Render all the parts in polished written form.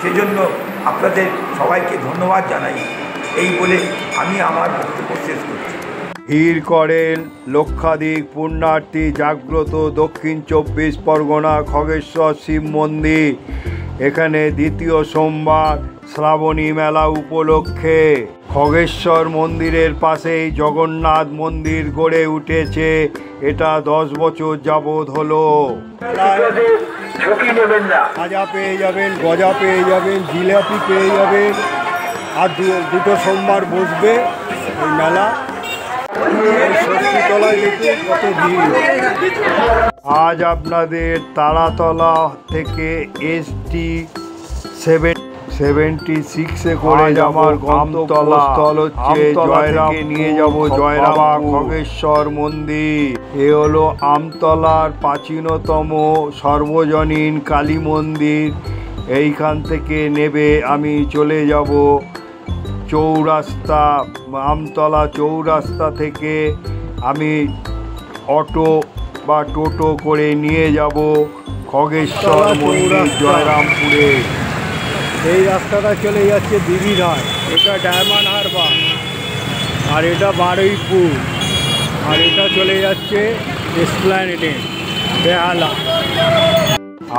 সেজন্য আপনাদের সবাইকে ধন্যবাদ জানাই এই বলে আমি আমার বক্তব্য শেষ করছি। ভিড় করেন লক্ষাধিক পুণ্যার্থী জাগ্রত দক্ষিণ 24 পরগনা খগেশ্বর শিব মন্দির। এখানে দ্বিতীয় সোমবার শ্রাবণী মেলা উপলক্ষে খগেশ্বর মন্দিরের পাশেই জগন্নাথ মন্দির গড়ে উঠেছে। এটা 10 বছর যাবৎ হলো। খাজা পেয়ে যাবেন, গজা পেয়ে যাবেন, জিলাপি পেয়ে যাবেন। আর দুটো সোমবার বসবে এই মেলা। ষষ্ঠীতলায় দেখুন কত ভিড়। আজ আপনাদের তারাতলা থেকে ST 76-এ করে আমার গন্তব্যস্থল হচ্ছে জয়রাম, নিয়ে যাব জয়রাম খগেশ্বর মন্দির। এ হলো আমতলার প্রাচীনতম সর্বজনীন কালী মন্দির। এইখান থেকে নেবে আমি চলে যাব চৌরাস্তা, আমতলা চৌরাস্তা থেকে আমি অটো বা টোটো করে নিয়ে যাব খগেশ্বর মন্দির জয়রামপুরে। এই রাস্তাটা চলে যাচ্ছে দিঘিঘাট, এটা ডায়মন্ড হারবার, আর এটা বারুইপুর, আর এটা চলে যাচ্ছে এসপ্ল্যানেডে বেহালা।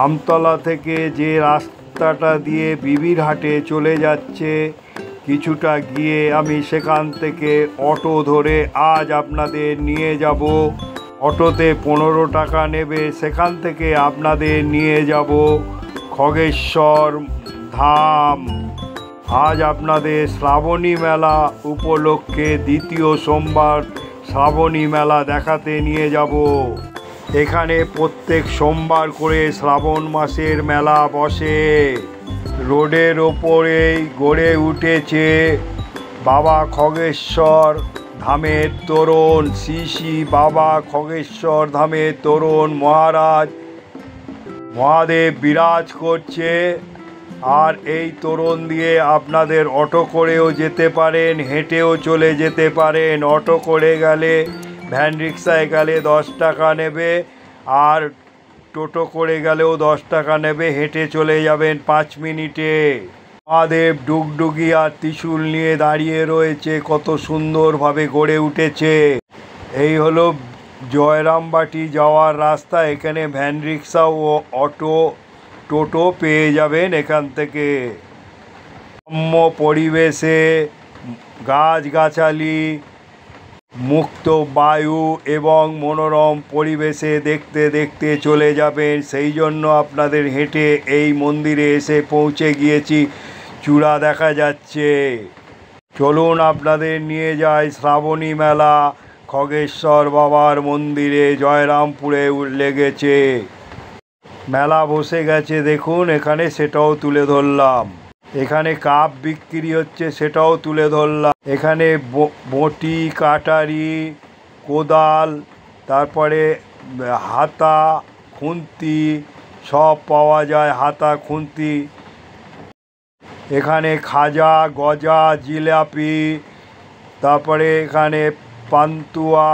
আমতলা থেকে যে রাস্তাটা দিয়ে বিবিরহাটে চলে যাচ্ছে, কিছুটা গিয়ে আমি সেখান থেকে অটো ধরে আজ আপনাদের নিয়ে যাব। অটোতে 15 টাকা নেবে, সেখান থেকে আপনাদের নিয়ে যাব খগেশ্বর ধাম। আজ আপনাদের শ্রাবণী মেলা উপলক্ষে দ্বিতীয় সোমবার শ্রাবণী মেলা দেখাতে নিয়ে যাব। এখানে প্রত্যেক সোমবার করে শ্রাবণ মাসের মেলা বসে। রোডের ওপরেই গড়ে উঠেছে বাবা খগেশ্বর ধামের তোরণ। শ্রী শ্রী বাবা খগেশ্বর ধামের তোরণ মহারাজ মহাদেব বিরাজ করছে। আর এই তোরণ দিয়ে আপনাদের অটো করেও যেতে পারেন, হেঁটেও চলে যেতে পারেন। অটো করে গেলে, ভ্যান রিক্সায় গেলে 10 টাকা নেবে, আর টোটো করে গেলেও 10 টাকা নেবে। হেঁটে চলে যাবেন 5 মিনিটে। মহাদেব ডুগডুগি আর ত্রিশূল নিয়ে দাঁড়িয়ে রয়েছে, কত সুন্দরভাবে গড়ে উঠেছে। এই হলো জয়রামবাটি যাওয়ার রাস্তা। এখানে ভ্যান রিক্সা ও অটো টোটো পেয়ে যাবেন এখান থেকে। গ্রাম্য পরিবেশে গাছগাছালি, মুক্ত বায়ু এবং মনোরম পরিবেশে দেখতে দেখতে চলে যাবেন। সেই জন্য আপনাদের হেঁটে এই মন্দিরে এসে পৌঁছে গিয়েছি। চূড়া দেখা যাচ্ছে। চলুন আপনাদের নিয়ে যাই শ্রাবণী মেলা খগেশ্বর বাবার মন্দিরে জয়রামপুরে লেগেছে। মেলা বসে গেছে দেখুন এখানে, সেটাও তুলে ধরলাম। এখানে কাপ বিক্রি হচ্ছে, সেটাও তুলে ধরলাম। এখানে বঁটি, কাটারি, কোদাল, তারপরে হাতা, খুন্তি সব পাওয়া যায়। হাতা, খুন্তি। এখানে খাজা, গজা, জিলাপি, তারপরে এখানে পান্তুয়া,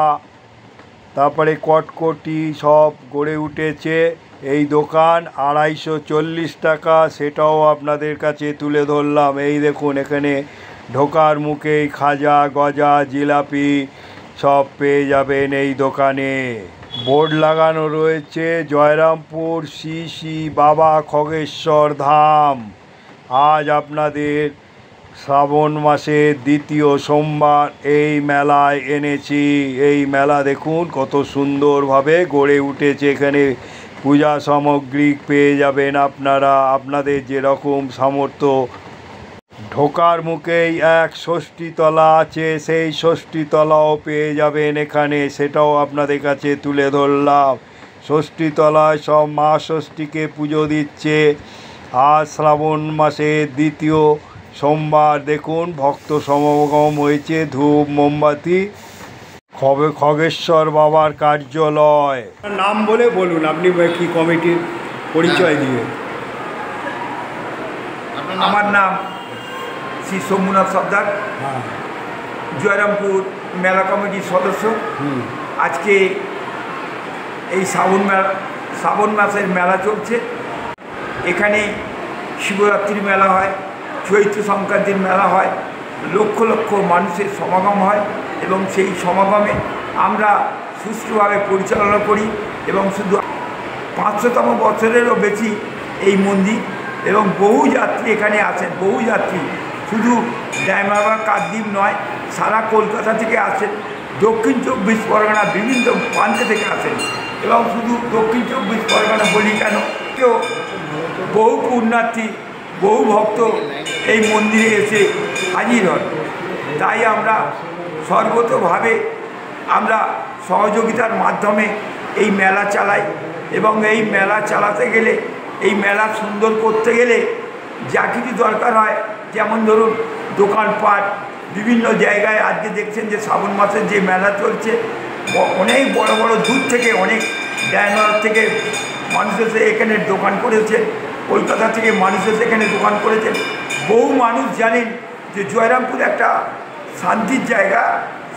তারপরে কটকটি সব গড়ে উঠেছে। এই দোকান 240 টাকা, সেটাও আপনাদের কাছে তুলে ধরলাম। এই দেখুন এখানে ঢোকার মুখেই খাজা, গজা, জিলাপি সব পেয়ে যাবেন এই দোকানে। বোর্ড লাগানো রয়েছে জয়রামপুর শ্রী শ্রী বাবা খগেশ্বর ধাম। আজ আপনাদের শ্রাবণ মাসের দ্বিতীয় সোমবার এই মেলায় এনেছি। এই মেলা দেখুন কত সুন্দরভাবে গড়ে উঠেছে। এখানে পূজা সামগ্রী পেয়ে যাবেন আপনারা, আপনাদের যেরকম সামর্থ্য। ঢোকার মুখেই এক ষষ্ঠীতলা আছে, সেই ষষ্ঠীতলাও পেয়ে যাবেন এখানে, সেটাও আপনাদের কাছে তুলে ধরলাম। ষষ্ঠীতলায় সব মা ষষ্ঠীকে পুজো দিচ্ছে। আজ শ্রাবণ মাসের দ্বিতীয় সোমবার দেখুন ভক্ত সমাগম হয়েছে। ধূপ মোমবাতি। খগেশ্বর বাবার কার্যালয়। নাম বলে বলুন আপনি কি কমিটির পরিচয় দিয়ে। আমার নাম শ্রী সোমনাথ সর্দার, জয়রামপুর মেলা কমিটির সদস্য। আজকে এই শ্রাবণ মাসের মেলা চলছে। এখানে শিবরাত্রির মেলা হয়, চৈত্র সংক্রান্তির মেলা হয়, লক্ষ লক্ষ মানুষের সমাগম হয় এবং সেই সমাগমে আমরা সুষ্ঠুভাবে পরিচালনা করি এবং শুধু 500তম বছরেরও বেশি এই মন্দির এবং বহু যাত্রী এখানে আসেন, বহু যাত্রী শুধু ডায়মা বা কাকদ্বীপ নয়, সারা কলকাতা থেকে আসেন, দক্ষিণ 24 পরগনা বিভিন্ন প্রান্তে থেকে আসেন এবং শুধু দক্ষিণ 24 পরগনা বলি কেন, কেউ বহু পুণ্যার্থী বহু ভক্ত এই মন্দিরে এসে হাজির হন। তাই আমরা সর্বতোভাবে আমরা সহযোগিতার মাধ্যমে এই মেলা চালাই এবং এই মেলা চালাতে গেলে, এই মেলা সুন্দর করতে গেলে যা কিছু দরকার হয়, যেমন ধরুন দোকানপাট বিভিন্ন জায়গায়, আজকে দেখছেন যে শ্রাবণ মাসের যে মেলা চলছে, অনেক বড় বড় দূর থেকে অনেক ডায়মন্ড থেকে মানুষ এসে এখানে দোকান করেছেন, কলকাতা থেকে মানুষ এসে এখানে দোকান করেছেন। বহু মানুষ জানেন যে জয়রামপুর একটা শান্তির জায়গা,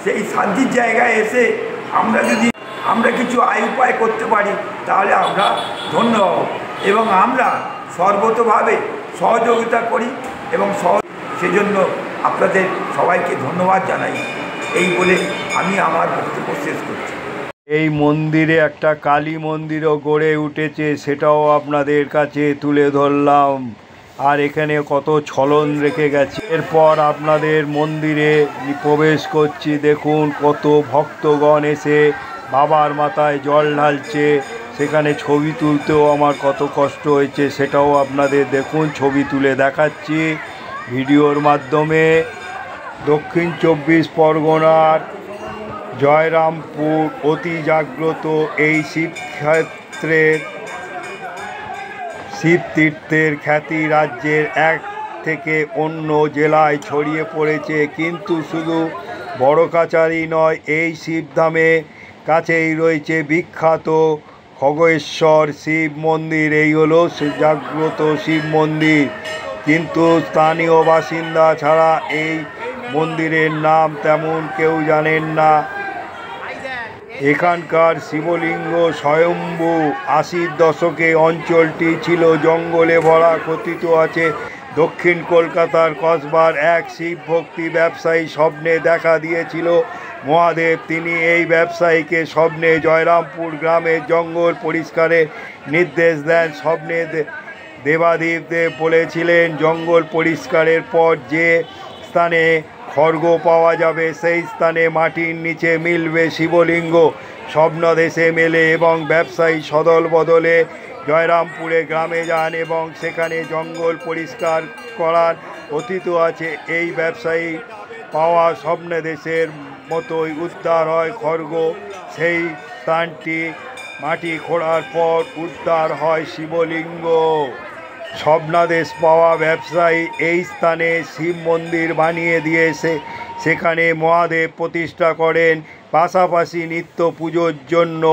সেই শান্তির জায়গায় এসে আমরা কিছু আয় উপায় করতে পারি তাহলে আমরা ধন্য হব এবং আমরা সর্বতোভাবে সহযোগিতা করি এবং সেজন্য আপনাদের সবাইকে ধন্যবাদ জানাই। এই বলে আমি আমার বক্তব্য শেষ করছি। এই মন্দিরে একটা কালী মন্দিরও গড়ে উঠেছে, সেটাও আপনাদের কাছে তুলে ধরলাম। আর এখানে কত ছলন রেখে গেছে। এরপর আপনাদের মন্দিরে প্রবেশ করছি, দেখুন কত ভক্তগণ এসে বাবার মাথায় জল ঢালছে। সেখানে ছবি তুলতেও আমার কত কষ্ট হয়েছে, সেটাও আপনাদের দেখুন, ছবি তুলে দেখাচ্ছি ভিডিওর মাধ্যমে। দক্ষিণ 24 পরগনার জয়রামপুর অতি জাগ্রত এই শিবতীর্থের খ্যাতি রাজ্যের এক থেকে অন্য জেলায় ছড়িয়ে পড়েছে। কিন্তু শুধু বড় কাচারি নয়, এই শিবধামে কাছেই রয়েছে বিখ্যাত খগেশ্বর শিব মন্দির। এই হলো জাগ্রত শিব মন্দির, কিন্তু স্থানীয় বাসিন্দা ছাড়া এই মন্দিরের নাম তেমন কেউ জানেন না। এখানকার শিবলিঙ্গ স্বয়ম্ভু। 80-র দশকে অঞ্চলটি ছিল জঙ্গলে ভরা। কথিত আছে দক্ষিণ কলকাতার কসবার এক শিবভক্তি ব্যবসায়ী স্বপ্নে দেখা দিয়েছিল মহাদেব। তিনি এই ব্যবসায়ীকে স্বপ্নে জয়রামপুর গ্রামের জঙ্গল পরিষ্কারের নির্দেশ দেন। স্বপ্নে দেবাদেব বলেছিলেন জঙ্গল পরিষ্কারের পর যে স্থানে খড়গ পাওয়া যাবে সেই স্থানে মাটির নিচে মিলবে শিবলিঙ্গ। স্বপ্নদেশে মেলে এবং ব্যবসায়ী সদল বদলে জয়রামপুরে গ্রামে যান এবং সেখানে জঙ্গল পরিষ্কার করার কথিত আছে। এই ব্যবসায়ী পাওয়া স্বপ্নদেশের মতোই উদ্ধার হয় খড়গ। সেই স্থানটি মাটি খোঁড়ার পর উদ্ধার হয় শিবলিঙ্গ। স্বপ্নাদেশ পাওয়া ব্যবসায়ী এই স্থানে শিব মন্দির বানিয়ে দিয়ে সেখানে মহাদেব প্রতিষ্ঠা করেন। পাশাপাশি নিত্য পুজোর জন্য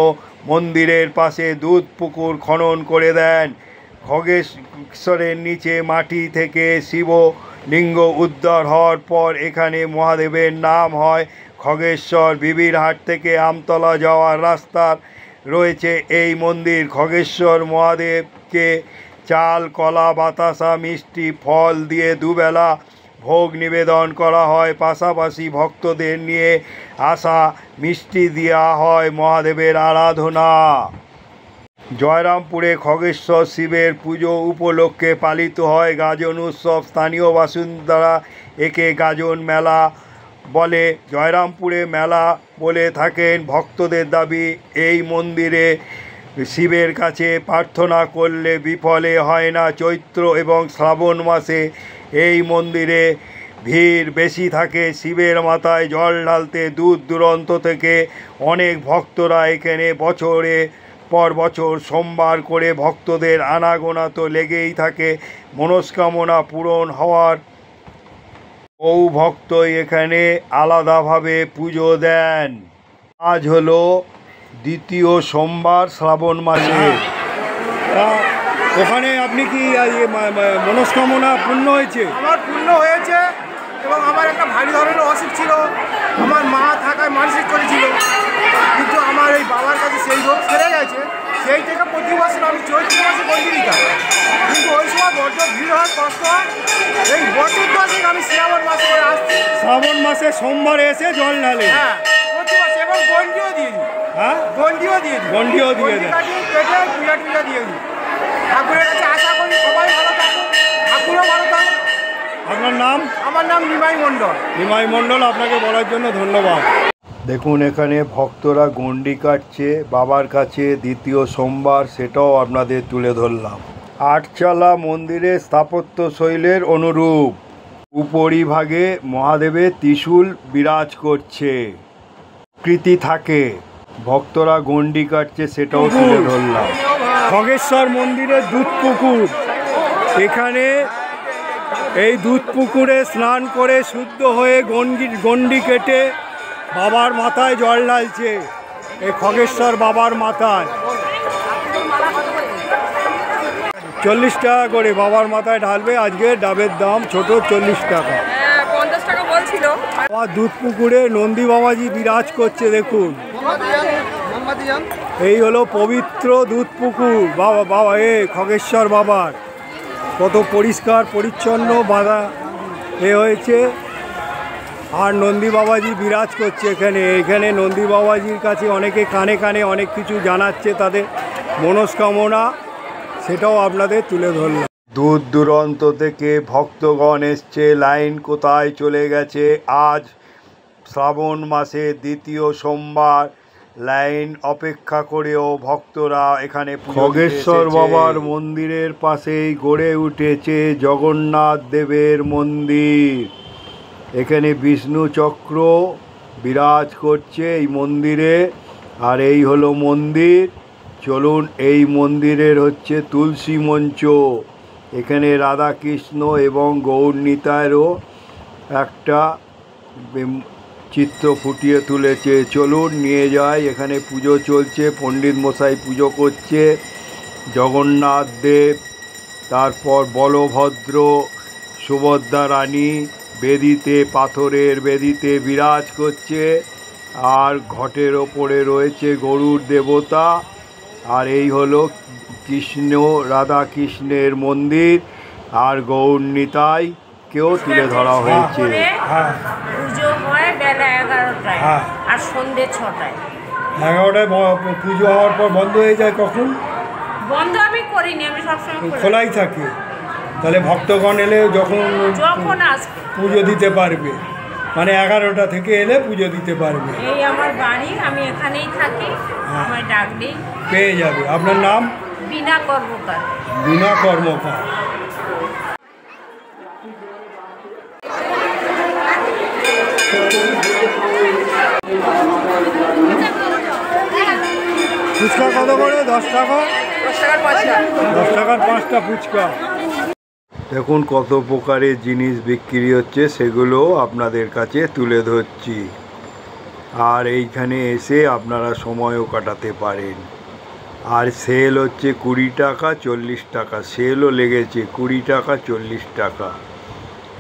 মন্দিরের পাশে দুধ পুকুর খনন করে দেন। খগেশ্বরের নিচে মাটি থেকে শিবলিঙ্গ উদ্ধার হওয়ার পর এখানে মহাদেবের নাম হয় খগেশ্বর। বিবিরহাট থেকে আমতলা যাওয়ার রাস্তার রয়েছে এই মন্দির। খগেশ্বর মহাদেবকে চাল, কলা, বাতাসা, মিষ্টি, ফল দিয়ে দুবেলা ভোগ নিবেদন করা হয়। পাশাপাশি ভক্তদের নিয়ে আসা মিষ্টি দেওয়া হয় মহাদেবের আরাধনা। জয়রামপুরে খগেশ্বর শিবের পুজো উপলক্ষে পালিত হয় গাজন উৎসব। স্থানীয় বাসিন্দারা একে গাজন মেলা বলে। জয়রামপুরে মেলা বলে থাকেন। ভক্তদের দাবি এই মন্দিরে শিবের কাছে প্রার্থনা করলে বিফলে হয় না। চৈত্র এবং শ্রাবণ মাসে এই মন্দিরে ভিড় বেশি থাকে। শিবের মাথায় জল ঢালতে দূর দূরান্ত থেকে অনেক ভক্তরা এখানে বছরে পর বছর সোমবার করে ভক্তদের আনাগোনা তো লেগেই থাকে। মনস্কামনা পূরণ হওয়ার বহু ভক্তই এখানে আলাদাভাবে পুজো দেন। আজ হলো দ্বিতীয় সোমবার শ্রাবণ মাসে। ওখানে আপনি কি মনস্কামনা পূর্ণ হয়েছে? আমার পূর্ণ হয়েছে এবং আমার একটা ভারী ধরনের অসুখ ছিল। আমার মা থাকায় মানসিক করেছিল, কিন্তু আমার এই বাবার কাছে সেই রোগ সেরে গেছে। সেই থেকে প্রতি বছর আমি চৈত্র মাসে গন্ডি দিতাম, কিন্তু ওই সময় বড্ড ভিড় হয়, কষ্ট হয়। এই বছর 10 আমি শ্রাবণ মাসে করে আসছি। শ্রাবণ মাসে সোমবারে এসে জল ঢালে? হ্যাঁ, প্রতি মাসে, এবং গন্ডিও দিয়ে দিই। হ্যাঁ, গন্ডিও দিয়ে দিই। গন্ডিও দিয়ে দেয়। পেটে পূজা টুজা দিয়ে দিই। ঠাকুরের কাছে আশা করি সবাই ভালো থাকুক, ঠাকুরও ভালো থাকুক। আপনার নাম? আমার নাম নিমাই মণ্ডল। নিমাই মণ্ডল, আপনাকে বলার জন্য ধন্যবাদ। দেখুন এখানে ভক্তরা গন্ডি কাটছে বাবার কাছে দ্বিতীয় সোমবার, সেটাও আপনাদের তুলে ধরলাম। আটচালা মন্দিরের স্থাপত্য শৈলের অনুরূপ উপরিভাগে মহাদেবের ত্রিশূল বিরাজ করছে, কৃতি থাকে, ভক্তরা গন্ডি কাটছে সেটাও তুলে ধরলাম। খগেশ্বর মন্দিরের দুধ পুকুর, এখানে এই দুধ পুকুরে স্নান করে শুদ্ধ হয়ে গন্ডি কেটে বাবার মাথায় জল ঢালছে, এই খগেশ্বর বাবার মাথায় 40 টাকা করে বাবার মাথায় ঢালবে। আজকে ডাবের দাম ছোট 40 টাকা। 50 টাকা বলছিল। আবার দুধ পুকুরে নন্দী বাবাজি বিরাজ করছে, দেখুন এই হলো পবিত্র দুধ পুকুর বাবা খগেশ্বর বাবার। কত পরিষ্কার পরিচ্ছন্ন বাঁধা হয়েছে, আর নন্দী বাবাজি বিরাজ করছে এখানে নন্দী বাবাজির কাছে অনেকে কানে কানে অনেক কিছু জানাচ্ছে তাদের মনস্কামনা, সেটাও আপনাদের তুলে ধরলাম। দূর দূরান্ত থেকে ভক্তগণ এসছে, লাইন কোথায় চলে গেছে। আজ শ্রাবণ মাসে দ্বিতীয় সোমবার, লাইন অপেক্ষা করেও ভক্তরা এখানে খগেশ্বর বাবার মন্দিরের পাশেই গড়ে উঠেছে জগন্নাথ দেবের মন্দির। এখানে বিষ্ণু চক্র বিরাজ করছে এই মন্দিরে, আর এই হলো মন্দির। চলুন, এই মন্দিরের হচ্ছে তুলসী মঞ্চ, এখানে রাধাকৃষ্ণ এবং গৌরনিতাইয়েরও একটা চিত্র ফুটিয়ে তুলেছে। চলুন নিয়ে যাই, এখানে পুজো চলছে, পণ্ডিত মশাই পুজো করছে। জগন্নাথ দেব, তারপর বলভদ্র, সুভদ্রা রানী বেদিতে, পাথরের বেদিতে বিরাজ করছে, আর ঘটের ওপরে রয়েছে গরুর দেবতা। আর এই হলো কৃষ্ণ রাধা কৃষ্ণের মন্দির, আর গৌরনিতাইকেও তুলে ধরা হয়েছে। পুজো হয় বেলা 11টায় আর সন্ধ্যে 6টায়। 11টায় পুজো হওয়ার পর বন্ধ হয়ে যায়। কখন বন্ধ আমি করিনি, আমি সবসময় খোলাই থাকে। তাহলে ভক্তগণ এলে যখন আসবে পুজো দিতে পারবে, মানে 11টা থেকে এলে পুজো দিতে পারবে। এই আমার বাড়ি, আমি এখানেই থাকি, আমার ডাকলেই পেয়ে যাবে। আপনার নাম? বিনা কর্মকার। বিনা কর্মকার। ফুচকা কত করে? 10 টাকা। 10 টাকার 5টা ফুচকা। দেখুন কত প্রকারের জিনিস বিক্রি হচ্ছে, সেগুলো আপনাদের কাছে তুলে ধরছি। আর এইখানে এসে আপনারা সময়ও কাটাতে পারেন। আর সেল হচ্ছে 20 টাকা 40 টাকা, সেলও লেগেছে 20 টাকা 40 টাকা।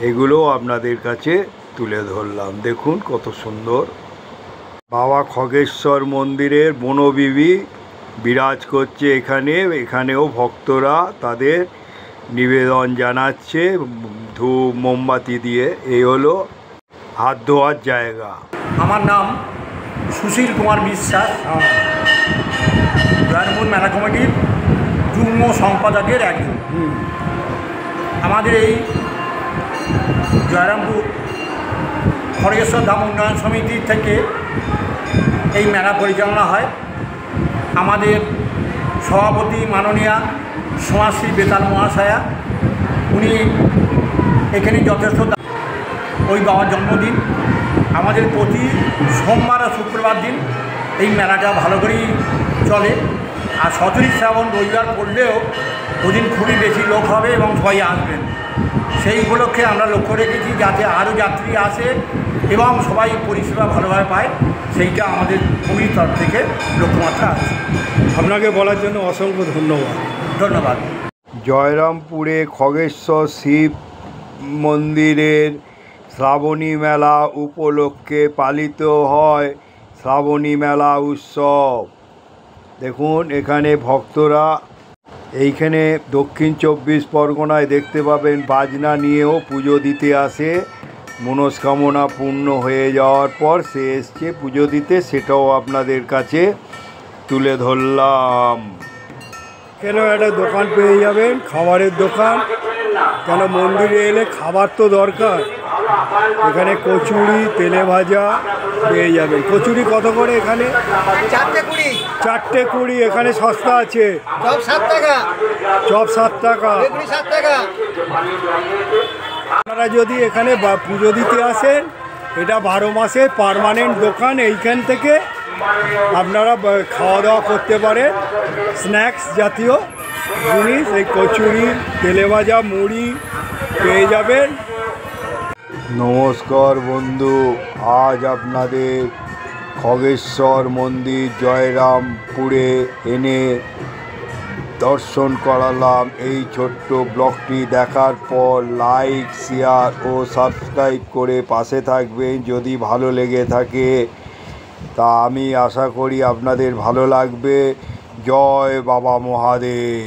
এগুলো আপনাদের কাছে তুলে ধরলাম। দেখুন কত সুন্দর। বাবা খগেশ্বর মন্দিরের বনবিবি বিরাজ করছে এখানেও ভক্তরা তাদের নিবেদন জানাচ্ছে ধূপ মোমবাতি দিয়ে। এই হলো হাত ধোয়ার জায়গা। আমার নাম সুশীল কুমার বিশ্বাস, জয়রামপুর মেলা কমিটির যুগ্ম সম্পাদকের একজন। আমাদের এই জয়রামপুর খড়গেশ্বর ধাম উন্নয়ন সমিতি থেকে এই মেলা পরিচালনা হয়। আমাদের সভাপতি মাননীয়া সমাজশ্রী বেতাল মহাশয়া, উনি এখানে যথেষ্ট, ওই বাবার জন্মদিন। আমাদের প্রতি সোমবার আর শুক্রবার দিন এই মেলাটা ভালো করেই চলে। আর 17 শ্রাবণ রবিবার পড়লেও ওদিন খুবই বেশি লোক হবে এবং সবাই আসবেন। সেই উপলক্ষে আমরা লক্ষ্য রেখেছি যাতে আরও যাত্রী আসে এবং সবাই পরিষেবা ভালোভাবে পায়, সেইটা আমাদের কমিটির তরফ থেকে লক্ষ্যমাত্রা আছে। আপনাকে বলার জন্য অসংখ্য ধন্যবাদ। ধন্যবাদ। জয়রামপুরে খগেশ্বর শিব মন্দিরের শ্রাবণী মেলা উপলক্ষে পালিত হয় শ্রাবণী মেলা উৎসব। দেখুন এখানে ভক্তরা এইখানে দক্ষিণ 24 পরগনায় দেখতে পাবেন বাজনা নিয়েও পুজো দিতে আসে। মনস্কামনা পূর্ণ হয়ে যাওয়ার পর সে এসছে পুজো দিতে, সেটাও আপনাদের কাছে তুলে ধরলাম। কেন একটা দোকান পেয়ে যাবেন, খাবারের দোকান, কেন মন্দিরে এলে খাবার তো দরকার। এখানে কচুরি, তেলে ভাজা পেয়ে যাবেন। কচুরি কত করে এখানে? 4টে 20। এখানে সস্তা আছে। সব 7 টাকা, চপ 7 টাকা। 7 টাকা। আপনারা যদি এখানে পুজো দিতে আসেন, এটা 12 মাসে পার্মানেন্ট দোকান। এইখান থেকে আপনারা খাওয়া দাওয়া করতে পারেন, স্ন্যাক্স জাতীয় জিনিস, এই কচুরি, তেলে ভাজা, মুড়ি পেয়ে যাবেন। নমস্কার বন্ধু, আজ আপনাদের খগেশ্বর মন্দির জয়রামপুরে এনে দর্শন করালাম। এই ছোট্ট ব্লগটি দেখার পর লাইক, শেয়ার ও সাবস্ক্রাইব করে পাশে থাকবেন যদি ভালো লেগে থাকে। তা আমি আশা করি আপনাদের ভালো লাগবে। জয় বাবা মহাদেব।